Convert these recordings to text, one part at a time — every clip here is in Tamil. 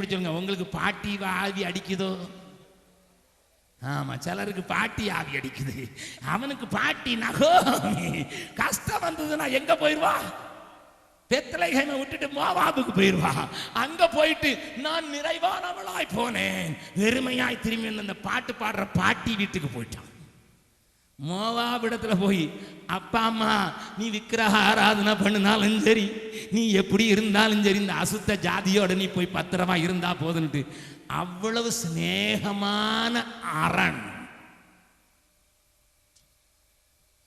சொல்லுங்க, உங்களுக்கு பாட்டி ஆவி அடிக்குதோ? ஆமா, சிலருக்கு பாட்டி ஆவி அடிக்குது. அவனுக்கு பாட்டி நகோமி. கஷ்டம் வந்ததுன்னா எங்க போயிருவா? பெத்லகேமை விட்டுட்டு மோவாபுக்கு போயிருவா. அங்க போயிட்டு நான் நிறைவானவளாய் போனேன், வெறுமையாய் திரும்பி அந்த பாட்டு பாடுற பாட்டி வீட்டுக்கு போயிட்டான். மோவாபிடத்துல போய், அப்பா அம்மா நீ விக்கிரக ஆராதனை பண்ணினாலும் சரி, நீ எப்படி இருந்தாலும் சரி, இந்த அசுத்த ஜாதியோட நீ போய் பத்திரமா இருந்தா போதுன்ட்டு அவ்வளவு சிநேகமான அரண்.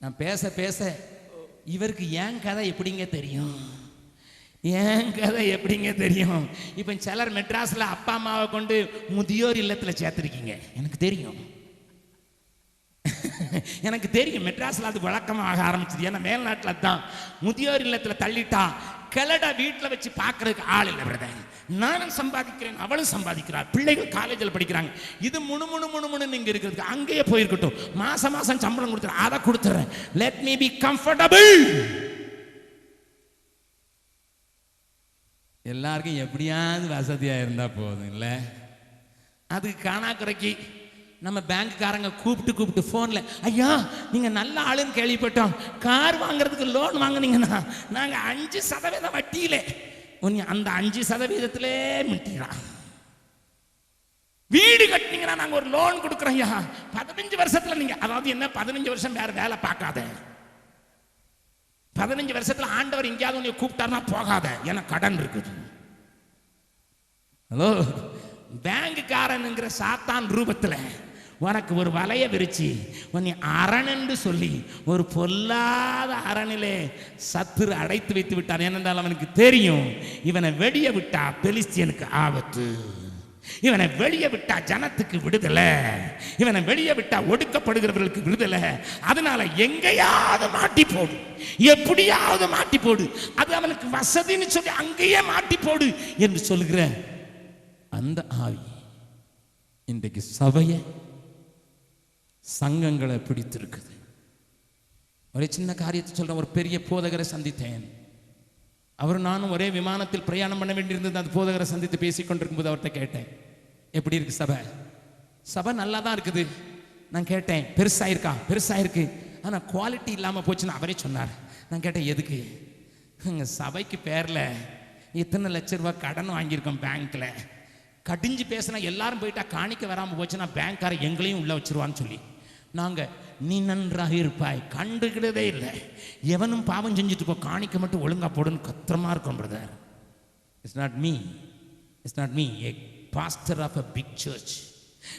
நான் பேச பேச இவருக்கு ஏன் கதை எப்படிங்க தெரியும்? ஏன் கதை எப்படிங்க தெரியும்? இப்ப சிலர் மெட்ராஸ்ல அப்பா அம்மாவை கொண்டு முதியோர் இல்லத்துல சேர்த்திருக்கீங்க. எனக்கு தெரியும், எனக்கு தெரியும். மெட்ராஸ்ல அது வழக்கமாக ஆரம்பிச்சது. ஏன்னா மேல்நாட்டில் தான் முதியோர் இல்லத்துல தள்ளிட்டா கிளட வீட்டில் வச்சு பார்க்கறதுக்கு ஆள் இல்லை. பிரதர், நானும் சம்பாதிக்கிறேன், அவளும் சம்பாதிக்கிறார், பிள்ளைகள் காலேஜில் படிக்கிறாங்க. இது முணுமுணுன்னு இங்க இருக்கிறதுக்கு அங்கேயே போயிருக்கட்டும், மாசம் மாசம் சம்பளம் கொடுத்துறேன், அதை கொடுத்துறேன். Let me be comfortable. எல்லாருக்கும் எப்படியாவது வசதியா இருந்தா போதும் இல்ல? அதுக்கு காணாக்குறைக்கு நம்ம பேங்க்காரங்க கூப்பிட்டு போன்ல, ஐயா நீங்க நல்ல ஆளுன்னு கேள்விப்பட்டோம், கார் வாங்குறதுக்கு லோன் வாங்கினீங்கன்னா நாங்க 5% வட்டியிலே அந்த 5%த்திலே மிட்டிடலாம். வீடு கட்டினீங்கன்னா நாங்க ஒரு லோன் கொடுக்குறோம் ஐயா, 15 வருஷத்துல நீங்க, அதாவது என்ன 15 வருஷம் வேற வேலை பார்க்காத, 15 வருஷத்துல ஆண்டவர் எங்கேயாவது உன்னை கூப்பிட்டாருன்னா போகாத, ஏன்னா கடன் இருக்குது. ஹலோ, பேங்குக்காரனுங்கிற சாத்தான் ரூபத்துல உனக்கு ஒரு வலைய விரிச்சு உன்னை அரண் என்று சொல்லி ஒரு பொல்லாத அரணிலே சத்துரு அடைத்து வைத்து விட்டார். ஏனென்றால் அவனுக்கு தெரியும், இவனை வெளியே விட்டா பெலிஸ்தியனுக்கு ஆபத்து, இவனை வெளியே விட்டா ஜனத்துக்கு விடுதலை, இவனை வெளியே விட்டா ஒடுக்கப்படுகிறவர்களுக்கு விடுதலை. அதனால எங்கேயாவது மாட்டி போடு, எப்படியாவது மாட்டி போடு, அது அவனுக்கு வசதின்னு சொல்லி அங்கேயே மாட்டி போடு என்று சொல்லுகிற அந்த ஆவி இன்றைக்கு சபையை சங்கங்களை பிடித்திருக்குது. ஒரு சின்ன காரியத்தை சொல்றேன். ஒரு பெரிய போதகரை சந்தித்தேன். அவர் நானும் ஒரே விமானத்தில் பிரயாணம் பண்ண வேண்டியிருந்தது. அந்த போதகரை சந்தித்து பேசிக்கொண்டிருக்கும் போது அவர்கிட்ட கேட்டேன், எப்படி இருக்கு சபை? சபை நல்லா தான் இருக்குது. நான் கேட்டேன், பெருசா இருக்கா? பெருசா இருக்கு, ஆனா குவாலிட்டி இல்லாம போச்சுன்னு அவரே சொன்னார். நான் கேட்டேன், எதுக்கு? எங்க சபைக்கு பேர்ல இத்தனை லட்சம் ரூபாய் கடன் வாங்கியிருக்கோம் பேங்க்ல, கடிஞ்சு பேசினா எல்லாரும் போயிட்டா காணிக்க வராமல் போச்சுன்னா பேங்க்கார எங்களையும் உள்ள வச்சிருவான்னு சொல்லி நாங்க, நீ நன்றாக இருப்பாய், கண்டுக்கிட்டதே இல்லை, எவனும் பாவம் செஞ்சுட்டு போ, காணிக்க மட்டும் ஒழுங்கா போடுன்னு கத்திரமா இருக்கும். Brother, it's not me, it's not me, a pastor of a big church,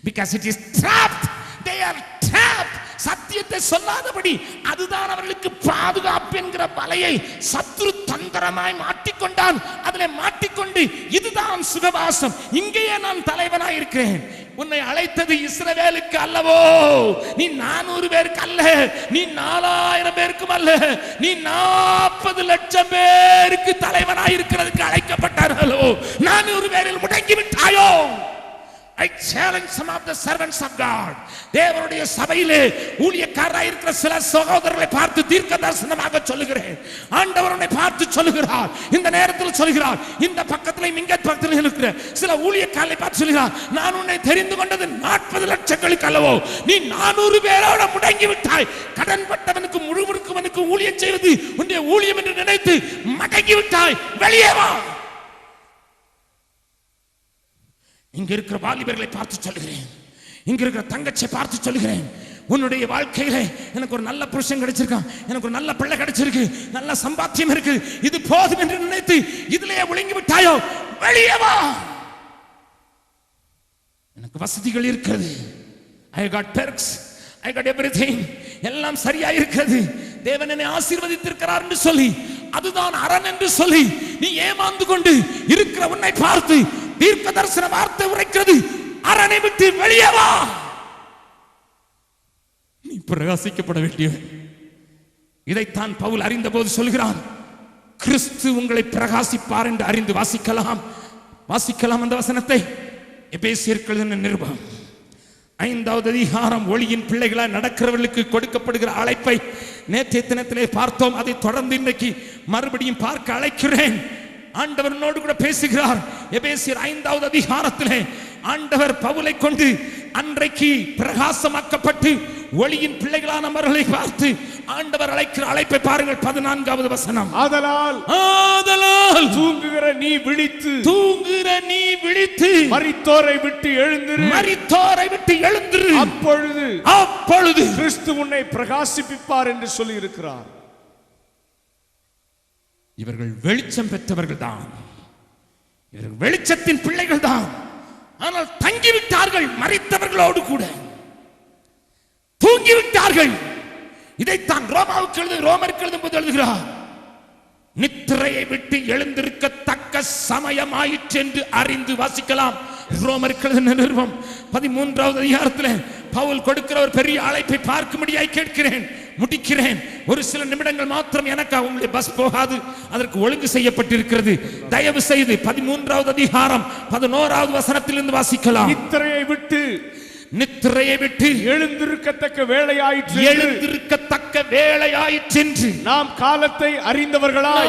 because it is trapped, they are trapped. சத்தியத்தை சொல்லாதபடி அதுதான் அவர்களுக்கு பாதுகாப்பு என்கிற வலையை சத்துரு தந்திரமாய் மாட்டிக்கொண்டான். அதில் மாட்டிக்கொண்டு இதுதான் சுகவாசம், இங்கேயே நான் தலைவனாய் இருக்கிறேன். உன்னை அழைத்தது இஸ்ரவேலுக்கு அல்லவோ, நீ 400 பேருக்கு அல்ல, நீ 4000 பேருக்கும் அல்ல, நீ 40 லட்சம் பேருக்கு தலைவனாய் இருக்கிறதுக்கு அழைக்கப்பட்டார்களோ. 400 பேரில் முடங்கி விட்டாயோ? I challenge some of the servants of God. தேவனுடைய சபையிலே ஊழியக்காரராய் இருக்கிற சில சகோதரர்களை பார்த்து தீர்க்க தரிசனமாக சொல்லுகிறேன். ஆண்டவரை பார்த்து சொல்லுகிறார், இந்த நேரத்தில் சொல்லுகிறார், இந்த பக்கத்துல இங்க பக்கத்தில் இருக்கிற சில ஊழியக்காரரை பார்த்து சொல்லுகிறார், நான் உன்னை தெரிந்து கொண்டது 40 லட்சங்களுக்கு அல்லவோ, நீ 400 பேரோட முடங்கி விட்டாய். கடன் பட்டவனுக்கு முழுவதுக்கு ஊழியம் செய்வது உன்னுடைய ஊழியம் என்று நினைத்து மடங்கி விட்டாய், வெளியே வா. இங்க இருக்கிற வாலிபர்களை பார்த்து சொல்லுகிறேன், இங்க இருக்கிற தங்கச்சியை பார்த்து சொல்லுகிறேன், உன்னுடைய வாழ்க்கையில எனக்கு ஒரு நல்ல புருஷன் கிடைச்சிருக்கான், எனக்கு ஒரு நல்ல பிள்ளை கிடைச்சிருக்கு, நல்ல சம்பாத்தியம் இருக்கு, இது போதும் என்று நினைத்து இதுலயே ஒழுங்கி விட்டாயோ, வெளியே வா. எனக்கு வசதிகள் இருக்கிறது, I got perks, I got everything, எல்லாம் சரியா இருக்கிறது, தேவன் என்னை ஆசீர்வதித்திருக்கிறார் என்று சொல்லி அதுதான் அரண் என்று சொல்லி நீ ஏமாந்து கொண்டு இருக்கிற உன்னை பார்த்து தீர்க்க தரிசன வார்த்தை உரைக்கிறது, அரணை விட்டு வெளியே வா. நீ பிரகாசிக்கப்பட வேண்டியவன். இதைத்தான் பவுல் அறிந்த போது சொல்கிறான், கிறிஸ்து உங்களை பிரகாசிப்பார் என்று அறிந்து வாசிக்கலாம் அந்த வசனத்தை. எபேசியர்கள் நிருபம் 5வது அதிகாரம், ஒளியின் பிள்ளைகளாய் நடக்கிறவர்களுக்கு கொடுக்கப்படுகிற அழைப்பை நேற்றைய தினத்திலே பார்த்தோம். அதை தொடர்ந்து இன்றைக்கு மறுபடியும் பார்க்க அழைக்கிறேன். ஆண்டவரோடு கூட பேசுகிறார். எபேசியர் 5வது அதிகாரத்திலே ஆண்டவர் பவுலை கொண்டு அன்றைக்கு பிரகாசமாக்கப்பட்டு ஒளியின் பிள்ளைகளான அவர்களை பார்த்து ஆண்டவர் அழைக்கிற அழைப்பை பாருங்கள். 14வது வசனம். ஆதலால் தூங்குகிற நீ விழித்து மரித்தோரை விட்டு எழுந்திரு அப்பொழுது கிறிஸ்து உன்னை பிரகாசிப்பிப்பார் என்று சொல்லி இருக்கிறார். இவர்கள் வெளிச்சம் பெற்றவர்கள் தான், இவர்கள் வெளிச்சத்தின் பிள்ளைகள் தான். ஆனால் தங்கிவிட்டார்கள், மரித்தவர்களோடு கூட தூங்கிவிட்டார்கள். இதைத்தான் ரோமருக்கு எழுதும் போது எழுதுகிறார், நித்திரையை விட்டு எழுந்திருக்கத்தக்க சமயமாயிற்று என்று அறிந்து. வாசிக்கலாம் ரோமருக்கு எழுதின நிருபம் 13வது அதிகாரத்தில் பவுல் கொடுக்கிற ஒரு பெரிய அழைப்பை பார்க்கும்படியாய் கேட்கிறேன், முடிக்கிறேன். ஒரு சில நிமிடங்கள் மாத்திரம் எனக்கு அவங்களுடைய பஸ் போகாது, அதற்கு ஒழுங்கு செய்யப்பட்டிருக்கிறது. தயவு செய்து 13வது அதிகாரம் 11வது வசனத்திலிருந்து வாசிக்கலாம். நித்திரையை விட்டு எழுந்திருக்கத்தக்க வேளையாயிற்று நாம் காலத்தை அறிந்தவர்களாய்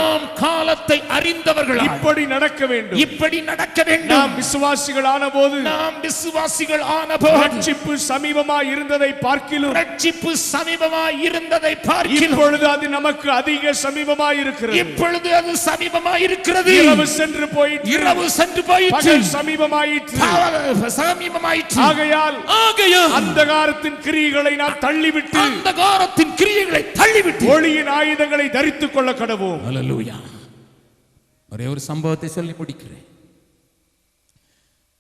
இப்படி நடக்க வேண்டும். நாம் விசுவாசிகளான போது ரட்சிப்பு சமீபமாய் இருந்ததை பார்க்கிலும் இப்பொழுது அது நமக்கு அதிக சமீபமாய் இருக்கிறது. இரவு சென்று போயிற்று, சமீபமாயிற்று. ஆகையால் அந்தகாரத்தின் கிரியைகளை நாம் தள்ளிவிட்டு ஒளியின் ஆயுதங்களை தரித்துக் கொள்ள கடவோம். அல்லேலூயா. ஒரே ஒரு சம்பவத்தை சொல்லி முடிக்கிறேன்.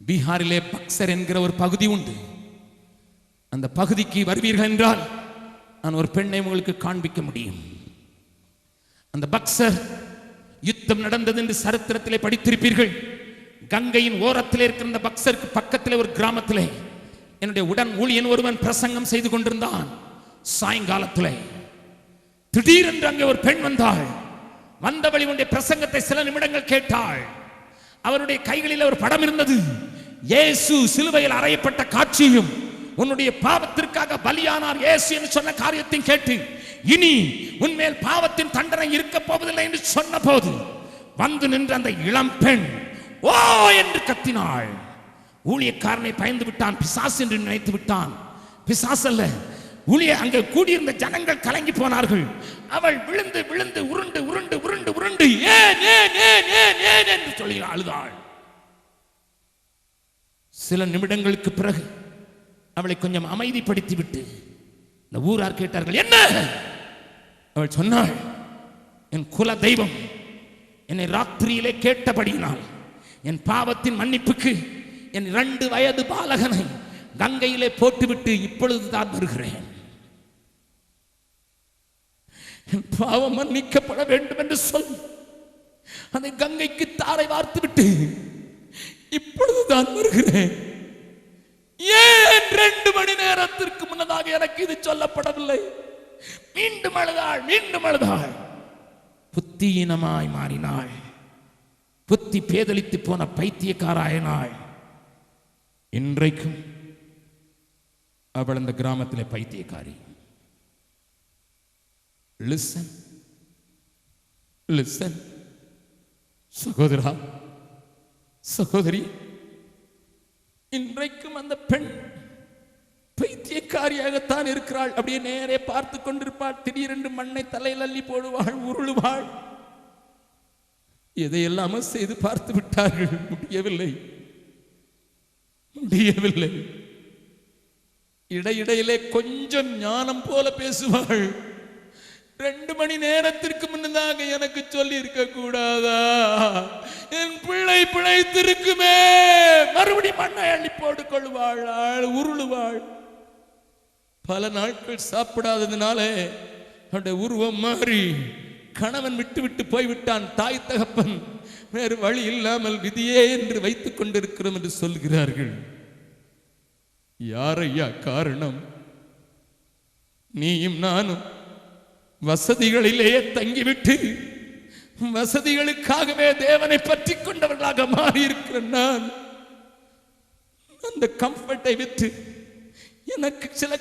பீகாரிலே பக்சர் என்கிற ஒரு பகுதி உண்டு. அந்த பகுதிக்கு வருவீர்கள் என்றால் நான் ஒரு பெண்ணை உங்களுக்கு காண்பிக்க முடியும். அந்த பக்சர் யுத்தம் நடந்தது என்று சரித்திரத்திலே படித்திருப்பீர்கள். கங்கையின் ஓரத்திலே இருக்கிற அந்த பக்சருக்கு பக்கத்திலே ஒரு கிராமத்திலே என்னுடைய உடன் ஊழியன் ஒருவன் பிரசங்கம் செய்து கொண்டிருந்தான். சாயங்காலத்திலே திடீரென்று அங்கே ஒரு பெண் வந்தாள். வந்தவழி உன்னுடைய பிரசங்கத்தை சில நிமிடங்கள் கேட்டாள். அவருடைய கைகளில் ஒரு படம் இருந்தது. இயேசு சிலுவையில் அறையப்பட்ட காட்சியும் உன்னுடைய பாவத்திற்காக பலியானார் இயேசு என்று சொன்ன காரியத்தையும் கேட்டு, இனி உன்மேல் பாவத்தின் தண்டனை இருக்க போவதில்லை என்று சொன்ன போது வந்து நின்ற அந்த இளம் பெண் ஓ என்று கத்தினாள். ஊழியக்காரனை பயந்து விட்டான், பிசாசு என்று நினைத்து விட்டான். பிசாசு அல்ல, ஊழிய அங்கே கூடியிருந்த ஜனங்கள் கலங்கி போனார்கள். அவள் விழுந்து விழுந்து உருண்டு உருண்டு உருண்டு உருண்டு ஏன் என்று சொல்லி அழுதாள். சில நிமிடங்களுக்கு பிறகு அவளை கொஞ்சம் அமைதிப்படுத்தி விட்டு இந்த ஊரார் கேட்டார்கள், என்ன? அவள் சொன்னாள், என் குல தெய்வம் என்னை ராத்திரியிலே கேட்டபடியினால் என் பாவத்தின் மன்னிப்புக்கு என் 2 வயது பாலகனை கங்கையிலே போட்டுவிட்டு இப்பொழுதுதான் வருகிறேன். என் பாவம் மன்னிக்கப்பட வேண்டும் என்று சொல்லி அதை கங்கைக்கு தாரை வார்த்து விட்டு இப்பொழுதுதான் வருகிறேன். ஏன் 2 மணி நேரத்திற்கு முன்னதாக எனக்கு இது சொல்லப்படவில்லை? மீண்டும் அழுதாள். புத்தியீனமாய் மாறினாள். புத்தி பேதலித்து போன பைத்தியக்காராயனாள். இன்றைக்கும் அவள் அந்த கிராமத்திலே பைத்தியக்காரி. லிசன் சகோதரா, சகோதரி, இன்றைக்கும் அந்த பெண் பைத்தியக்காரியாகத்தான் இருக்கிறாள். அப்படியே நேரே பார்த்து கொண்டிருப்பாள். திடீரென்று மண்ணை தலையில் அள்ளி போடுவாள், உருளுவாள். எதையெல்லாமோ செய்து பார்த்து விட்டார்கள், முடியவில்லை. இடையிடையிலே கொஞ்சம் ஞானம் போல பேசுவாள். 2 மணி நேரத்திற்கு முன்னதாக எனக்கு சொல்லி இருக்க கூடாதா? என் பிள்ளை பிழைத்திருக்குமே. மறுபடியும் மண்ணை அள்ளி போட்டுக் கொள்வாள், உருளுவாள். பல நாட்கள் சாப்பிடாததுனால அவருடைய உருவம் மாறி கணவன் விட்டு போய்விட்டான். தாய் தகப்பன் வேறு வழி இல்லாமல் விதியே என்று வைத்துக் கொண்டிருக்கிறோம் என்று சொல்கிறார்கள். யாரையா காரணம்? நீயும் நானும் வசதிகளிலேயே தங்கிவிட்டு வசதிகளுக்காகவே தேவனை பற்றி கொண்டவர்களாக மாறி இருக்கிற நான் அந்த கம்ஃபர்ட்டை விட்டு எனக்கு சில